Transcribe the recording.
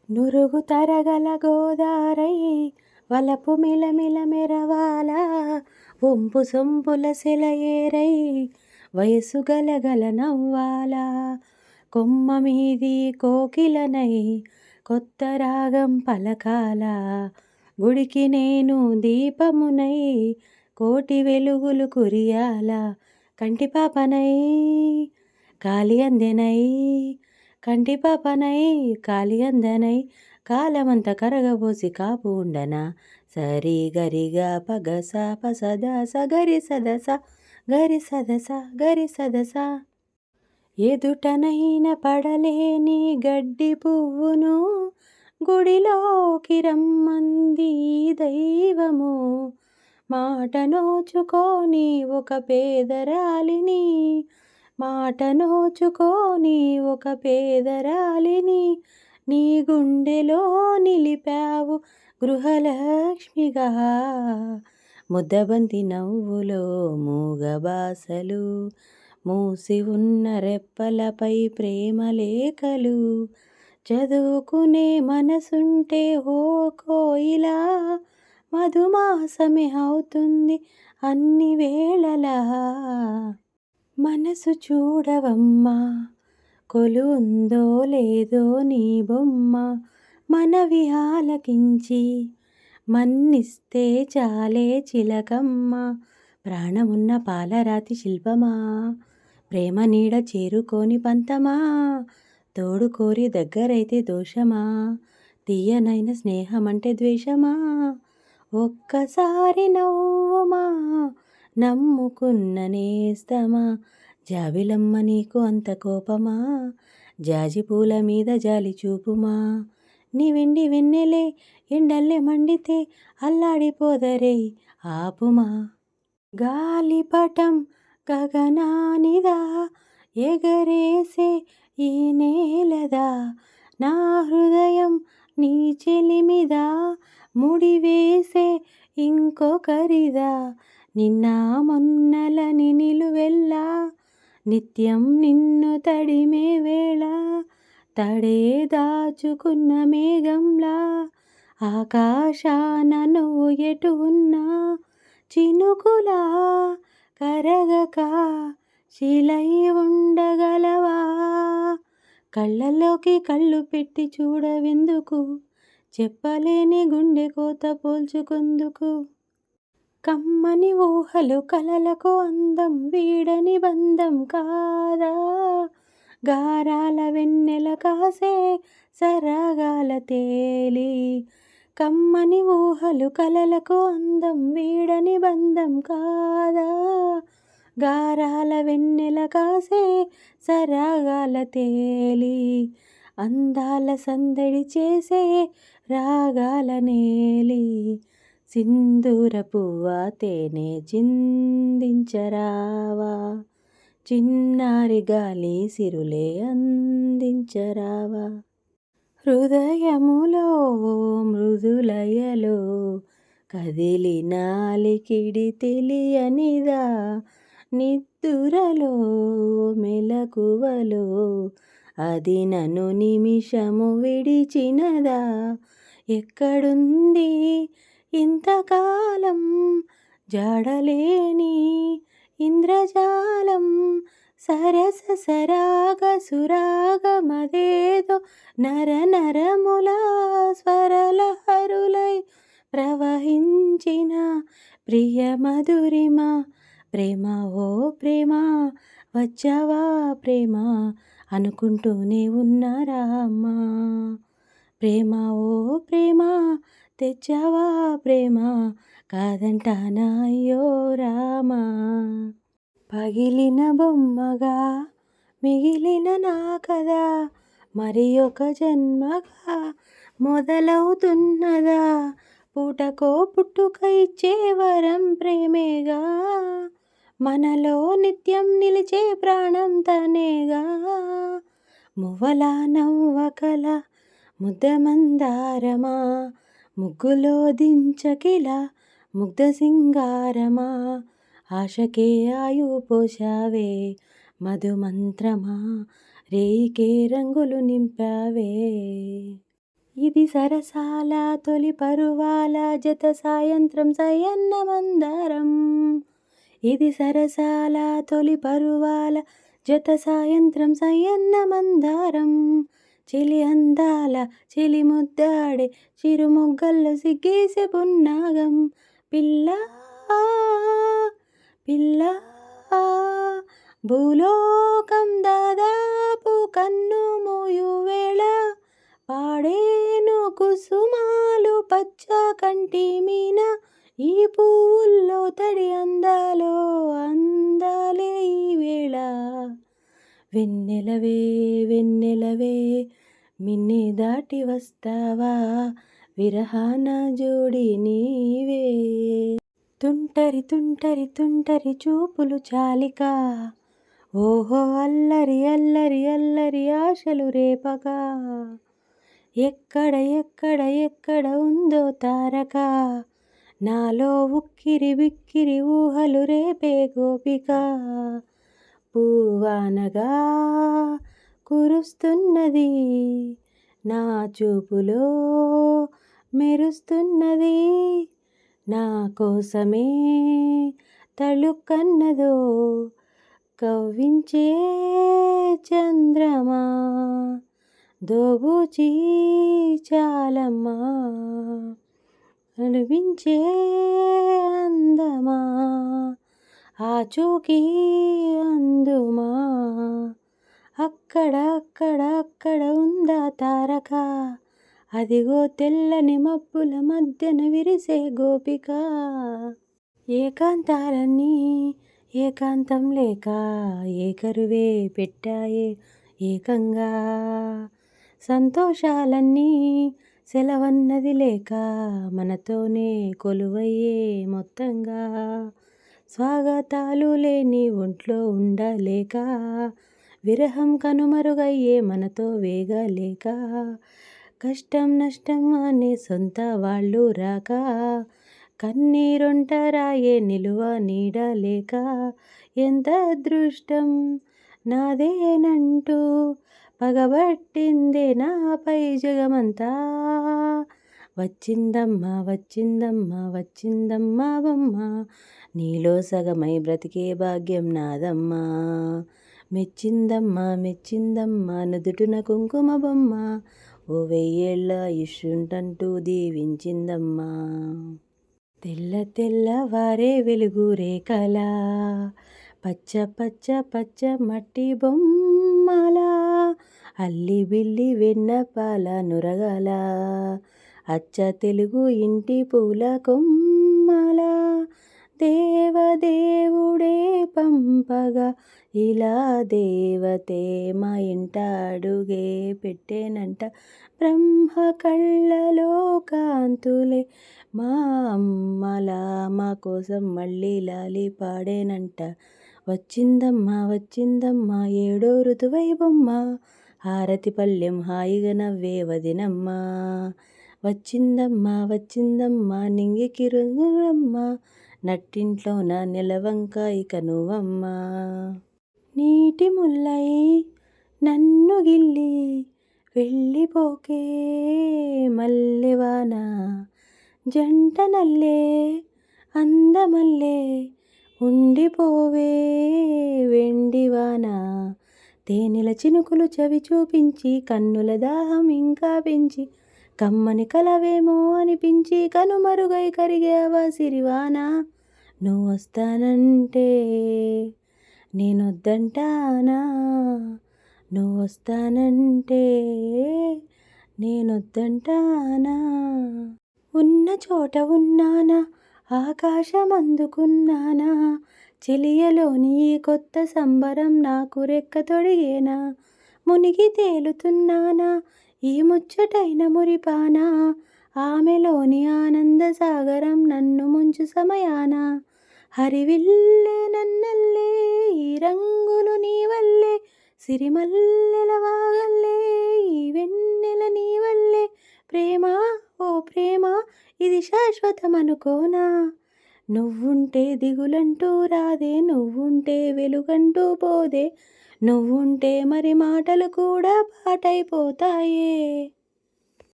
నురుగు తరగల గోదారై వలపు మిలమిల మెరవాల వంపు సొంపుల సెలయేరై వయసు గలగల నవ్వాల కొమ్మ మీది కోకిలనై కొత్త రాగం పలకాల గుడికి నేను దీపమునై కోటి వెలుగులు కురియాల కంటిపాపనై కాలి అందెనై కంటిపాపనై కాలి అందనై కాలమంత కరగబోసి కాపు ఉండనా సరి గరిగా పగస పసద సగరి సదస గరి సదస గరి సదస ఎదుటనైన పడలేని గడ్డి పువ్వును గుడిలోకి రమ్మంది దైవము మాట నోచుకొని ఒక పేదరాలిని మాట నోచుకొని ఒక పేదరాలిని నీ గుండెలో నిలిపావు గృహలక్ష్మిగా ముద్దబంతి నవ్వులో మూగబాసలు మూసి ఉన్న రెప్పలపై ప్రేమలేఖలు చదువుకునే మనసుంటే ఓ కోయిలా మధుమాసమే అవుతుంది అన్ని వేళలా మనసు చూడవమ్మా కొలుందో లేదో నీ బొమ్మ మనవి ఆలకించి మన్నిస్తే చాలే చిలకమ్మ ప్రాణమున్న పాలరాతి శిల్పమా ప్రేమ నీడ చేరుకోని పంతమా తోడు కోరి దగ్గరైతే దోషమా తీయనైన స్నేహమంటే ద్వేషమా ఒక్కసారి నవ్వుమా నమ్ముకున్న నేస్తమా జాబిలమ్మ నీకు అంత కోపమా జాజి పూల మీద జాలి చూపుమా నీ వెండి వెన్నెలే ఎండల్లే మండితే అల్లాడిపోదరే ఆపుమా గాలిపటం గగనానిదా ఎగరేసే ఈ నేలదా నా హృదయం నీ చెలిమిదా ముడివేసే ఇంకొకరిదా నిన్న మొన్నలని నిలువెల్లా నిత్యం నిన్ను తడిమే వేళ తడే దాచుకున్న మేఘంలా ఆకాశాన నువ్వు ఎటు ఉన్నా చినుకులా కరగక శిలై ఉండగలవా కళ్ళలోకి కళ్ళు పెట్టి చూడవెందుకు చెప్పలేని గుండె కోత పోల్చుకుందుకు కమ్మని ఊహలు కలలకు అందం వీడని బంధం కాదా గారాల వెన్నెల కాసే సరగాల తేలి కమ్మని ఊహలు కలలకు అందం వీడని బంధం కాదా గారాల వెన్నెల కాసే సరగాల తేలి అందాల సందడి చేసే రాగాల నేలి సింధూర పువ్వా తేనె చిందించరావా చిన్నారి గాలి సిరులే అందించరావా హృదయములో మృదులయలో కదిలినాలికిడి తెలియనిదా నిద్దురలో మెలకువలో అది నన్ను నిమిషము విడిచినదా ఎక్కడుంది ఇంతకాలం జాడలేని ఇంద్రజాలం సరస సరాగ సురాగమదేదో నర నరముల స్వరలహరులై ప్రవహించిన ప్రియ మధురిమ ప్రేమ ఓ ప్రేమ వచ్చావా ప్రేమ అనుకుంటూనే ఉన్నారా అమ్మా ప్రేమ ఓ ప్రేమ తెచ్చావా ప్రేమ కాదంటానా అయ్యో రామా పగిలిన బొమ్మగా మిగిలిన నా కదా మరి ఒక జన్మగా మొదలవుతున్నదా పూటకో పుట్టుక ఇచ్చే వరం ప్రేమేగా మనలో నిత్యం నిలిచే ప్రాణం తనేగా మువ్వల నవ్వకల ముద్దమందారమా ముగ్గులో దించకిల ముగ్ధ సింగారమా ఆశకే ఆయు పోశావే మధుమంత్రమా రేయికే రంగులు నింపావే ఇది సరసాల తొలి పరువాల జత సాయంత్రం సయ్యన్న మందారం. ఇది సరసాల తొలి పరువాల జత సాయంత్రం సయ్యన్న మందారం. చెలి అందాల చెలి ముద్దాడే చిరుమొగ్గల్లో సిగ్గేసే పున్నాగం. పిల్ల పిల్ల భూలోకం దాదాపు కన్ను మూయు వేళ పాడేను కుసుమాలు పచ్చ కంటి మీన. ఈ పువ్వుల్లో తడి అందాలో అందాలే ఈ వేళ. వెన్నెలవే వెన్నెలవే మిన్నే దాటి వస్తావా విరహాన జోడి నీవే. తుంటరి తుంటరి తుంటరి చూపులు చాలిక ఓహో అల్లరి అల్లరి అల్లరి ఆశలు రేపగా. ఎక్కడ ఎక్కడ ఎక్కడ ఉందో తారక నాలో ఉక్కిరి బిక్కిరి ఊహలు రేపే గోపిక. పూవానగా కురుస్తున్నది నా చూపులో మెరుస్తున్నది. నా కోసమే తళుక్కన్నదో కవ్వించే చంద్రమా. దోబూచి చాలమ్మా అనిపించే అందమా. ఆచూకీ అందుమా అక్కడ అక్కడ అక్కడ ఉందా తారక. అదిగో తెల్లని మబ్బుల మధ్యన విరిసే గోపిక. ఏకాంతాలన్నీ ఏకాంతం లేక ఏకరువే పెట్టాయే ఏకంగా. సంతోషాలన్నీ సెలవన్నది లేక మనతోనే కొలువయ్యే మొత్తంగా. స్వాగతాలు లేని ఒంట్లో ఉండలేక విరహం కనుమరుగయ్యే మనతో వేగలేక. కష్టం నష్టం అనే సొంత వాళ్ళు రాక కన్నీరొంటరాయే నిలువ నీడలేక. ఎంత అదృష్టం నాదేనంటూ పగబట్టిందే నాపై జగమంతా. వచ్చిందమ్మా వచ్చిందమ్మా వచ్చిందమ్మా బొమ్మ నీలో సగమై బ్రతికే భాగ్యం నాదమ్మా. మెచ్చిందమ్మా మెచ్చిందమ్మా నుదుటున కుంకుమ బొమ్మ ఓ వెయ్యేళ్ళ ఇష్యుంటంటూ దీవించిందమ్మా. తెల్ల తెల్లవారే వెలుగు రేఖలా పచ్చ పచ్చ పచ్చ మట్టి బొమ్మల అల్లి బిల్లి వెన్నపాల నురగల అచ్చ తెలుగు ఇంటి పూల కొమ్మల. దేవదేవుడే పంపగా ఇలా దేవతే మా ఇంట అడుగే పెట్టేనంట. బ్రహ్మ కళ్ళలో కాంతులే మా అమ్మలా మా కోసం మళ్ళీ లాలి పాడేనంట. వచ్చిందమ్మా వచ్చిందమ్మా ఏడో ఋతువై బొమ్మ హారతి పల్లెం హాయిగా నవ్వే వదినమ్మా. వచ్చిందమ్మా వచ్చిందమ్మా నింగికి రుంగురమ్మ నట్టింట్లోన నెలవంక ఇక నువ్వమ్మా. నీటి ముల్లై నన్ను గిల్లి వెళ్ళిపోకే మల్లెవాన. జంట నల్లే అందమల్లే ఉండిపోవే వెండివాన. తేనెల చినుకులు చవి చూపించి కన్నుల దాహం ఇంకా పెంచి కమ్మని కలవేమో అనిపించి కనుమరుగై కరిగావా సిరివాన. నువ్వు వస్తానంటే నేనొద్దంటానా. నువ్వు వస్తానంటే నేనొద్దంటానా. ఉన్న చోట ఉన్నానా ఆకాశం అందుకున్నానా. చెలియలోని ఈ కొత్త సంబరం నాకు రెక్క తొడిగేనా. మునిగి తేలుతున్నానా ఈ ముచ్చటైన మురిపానా. ఆమెలోని ఆనంద సాగరం నన్ను ముంచు సమయాన. హరివిల్లే నన్నల్లే ఈ రంగులు నీ వల్లే సిరిమల్లెల వాగల్లే ఈ వెన్నెల నీ వల్లే. ప్రేమ ఓ ప్రేమ ఇది శాశ్వతమనుకోనా. నువ్వుంటే దిగులంటూ రాదే నువ్వుంటే వెలుగంటూ పోదే. నువ్వుంటే మరి మాటలు కూడా పాటైపోతాయే.